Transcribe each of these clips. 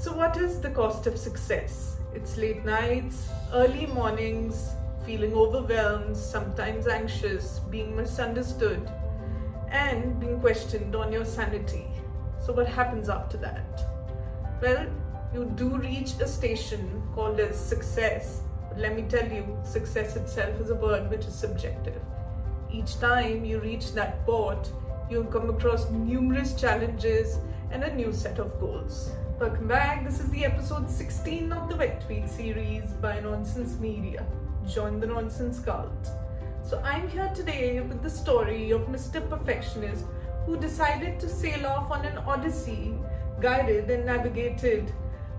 So, what is the cost of success? It's late nights, early mornings, feeling overwhelmed, sometimes anxious, being misunderstood, and being questioned on your sanity. So, what happens after that? Well, you do reach a station called as success. But let me tell you, success itself is a word which is subjective. Each time you reach that port, you come across numerous challenges and a new set of goals. Welcome back. This is the episode 16 of the Wet Tweet series by Nonsense Media. Join the Nonsense Cult. So I'm here today with the story of Mr. Perfectionist who decided to sail off on an odyssey guided and navigated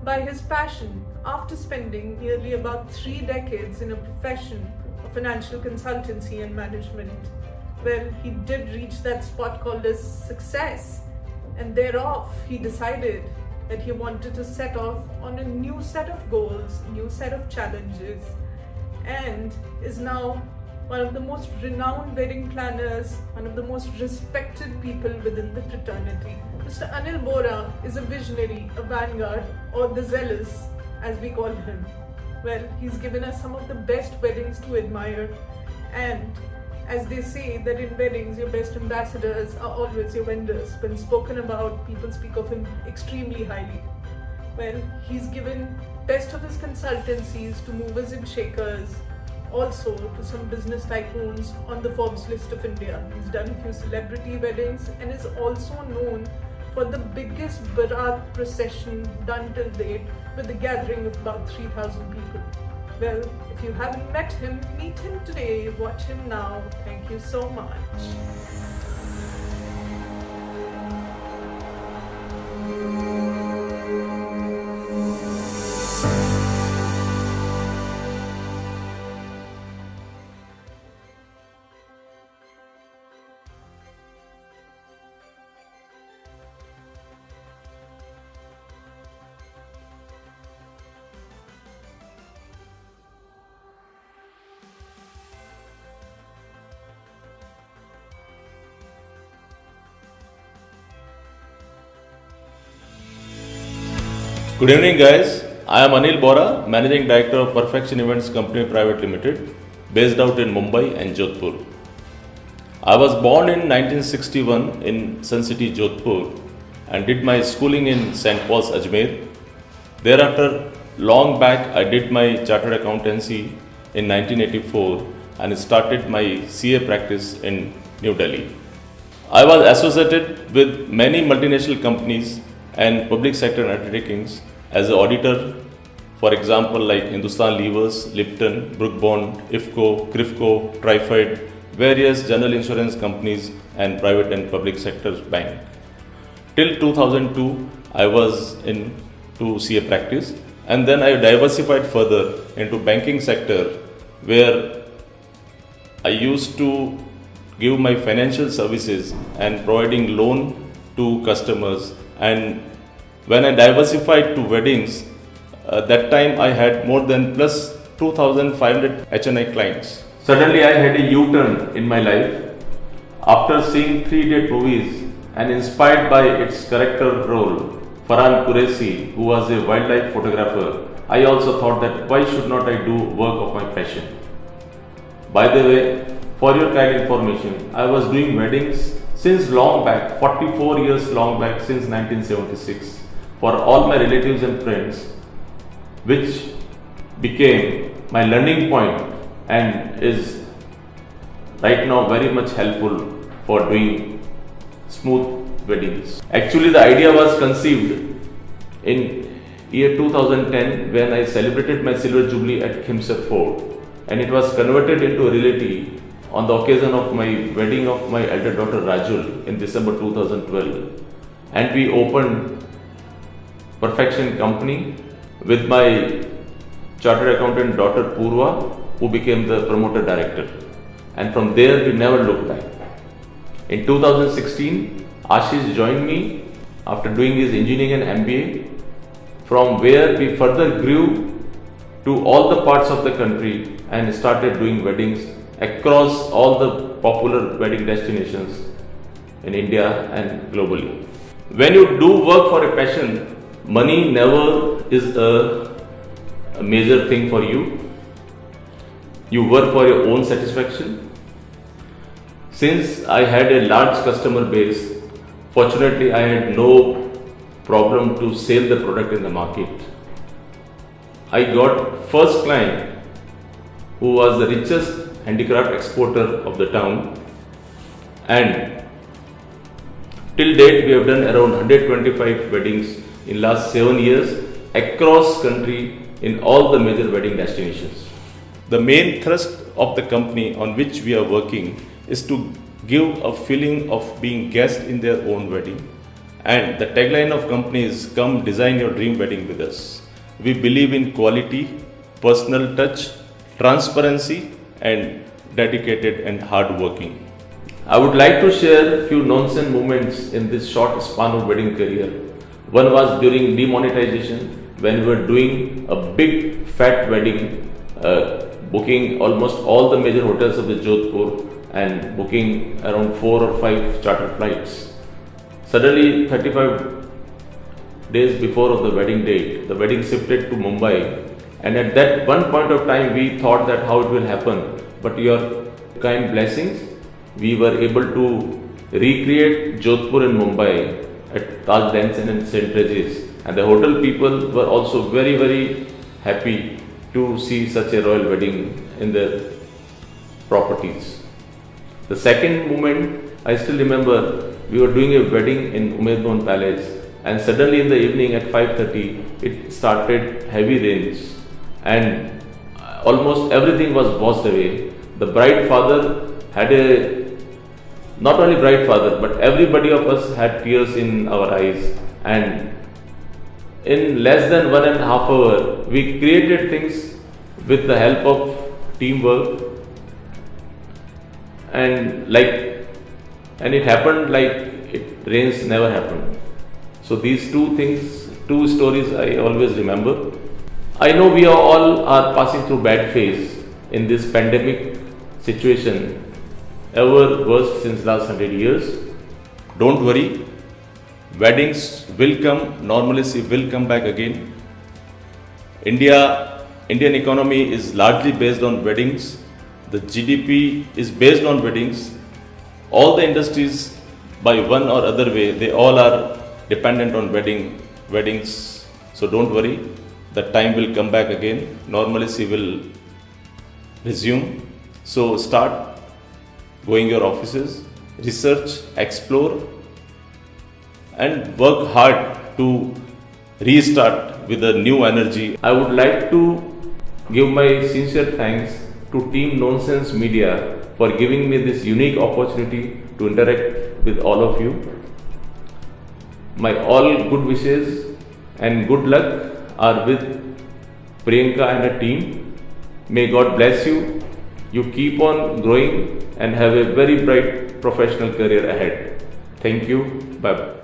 by his passion after spending nearly about 3 decades in a profession of financial consultancy and management. Well, he did reach that spot called as success, and thereof he decided that he wanted to set off on a new set of goals, new set of challenges, and is now one of the most renowned wedding planners, one of the most respected people within the fraternity. Mr. Anil Bora is a visionary, a vanguard, or the zealous as we call him. Well, he's given us some of the best weddings to admire, and as they say that in weddings your best ambassadors are always your vendors. When spoken about, people speak of him extremely highly. Well, he's given best of his consultancies to movers and shakers, also to some business tycoons on the Forbes list of India. He's done a few celebrity weddings and is also known for the biggest Bharat procession done till date with a gathering of about 3,000 people. Well, if you haven't met him, meet him today, watch him now. Thank you so much. Good evening, guys. I am Anil Bora, Managing Director of Perfection Events Company Private Limited, based out in Mumbai and Jodhpur. I was born in 1961 in Sun City, Jodhpur, and did my schooling in St. Paul's, Ajmer. Thereafter, long back, I did my chartered accountancy in 1984 and started my CA practice in New Delhi. I was associated with many multinational companies and public sector undertakings as an auditor, for example like Hindustan Levers, Lipton, Brook Bond, IFCO, CRIFCO, Trified, various general insurance companies and private and public sector bank. Till 2002 I was into CA practice, and then I diversified further into banking sector where I used to give my financial services and providing loan to customers. And when I diversified to weddings, that time I had more than plus 2,500 HNI clients. Suddenly I had a U-turn in my life after seeing 3 Idiots movies and inspired by its character role, Farhan Qureshi, who was a wildlife photographer. I also thought that why should not I do work of my passion. By the way, for your kind information, I was doing weddings since long back, 44 years long back, since 1976, for all my relatives and friends, which became my learning point and is right now very much helpful for doing smooth weddings. Actually, the idea was conceived in year 2010 when I celebrated my silver jubilee at Khimsar Fort, and it was converted into a reality on the occasion of my wedding of my elder daughter Rajul in December 2012, and we opened Perfection Company with my chartered accountant daughter Purva, who became the promoter director, and from there we never looked back. In 2016, Ashish joined me after doing his engineering and MBA, from where we further grew to all the parts of the country and started doing weddings across all the popular wedding destinations in India and globally. When you do work for a passion, money never is a major thing for you. You work for your own satisfaction. Since I had a large customer base, fortunately I had no problem to sell the product in the market. I got first client who was the richest handicraft exporter of the town, and till date we have done around 125 weddings in last 7 years across country in all the major wedding destinations. The main thrust of the company on which we are working is to give a feeling of being guest in their own wedding, and the tagline of company is "Come design your dream wedding with us." We believe in quality, personal touch, transparency and dedicated and hard working. I would like to share a few nonsense moments in this short span of wedding career. One was during demonetization, when we were doing a big fat wedding, booking almost all the major hotels of the Jodhpur and booking around 4 or 5 charter flights. Suddenly 35 days before of the wedding date, the wedding shifted to Mumbai, and at that one point of time we thought that how it will happen, but your kind blessings, we were able to recreate Jodhpur and Mumbai at Taj Lands and St. Regis, and the hotel people were also very, very happy to see such a royal wedding in their properties. The second moment, I still remember, we were doing a wedding in Umaid Bhawan Palace, and suddenly in the evening at 5:30 it started heavy rains and almost everything was washed away. The bride father had not only bride father, but everybody of us had tears in our eyes, and in less than 1.5 hours we created things with the help of teamwork, and it happened like rains never happened. So these two stories I always remember. I know we all are passing through bad phase in this pandemic situation, ever worst since last 100 years. Don't worry, weddings will come, normalcy will come back again. Indian economy is largely based on weddings. The GDP is based on weddings. All the industries, by one or other way, they all are dependent on weddings. So don't worry, the time will come back again. Normalcy will resume. So start going your offices, research, explore, and work hard to restart with a new energy. I would like to give my sincere thanks to Team Nonsense Media for giving me this unique opportunity to interact with all of you. My all good wishes and good luck are with Priyanka and her team. May God bless you. You keep on growing and have a very bright professional career ahead. Thank you. Bye bye.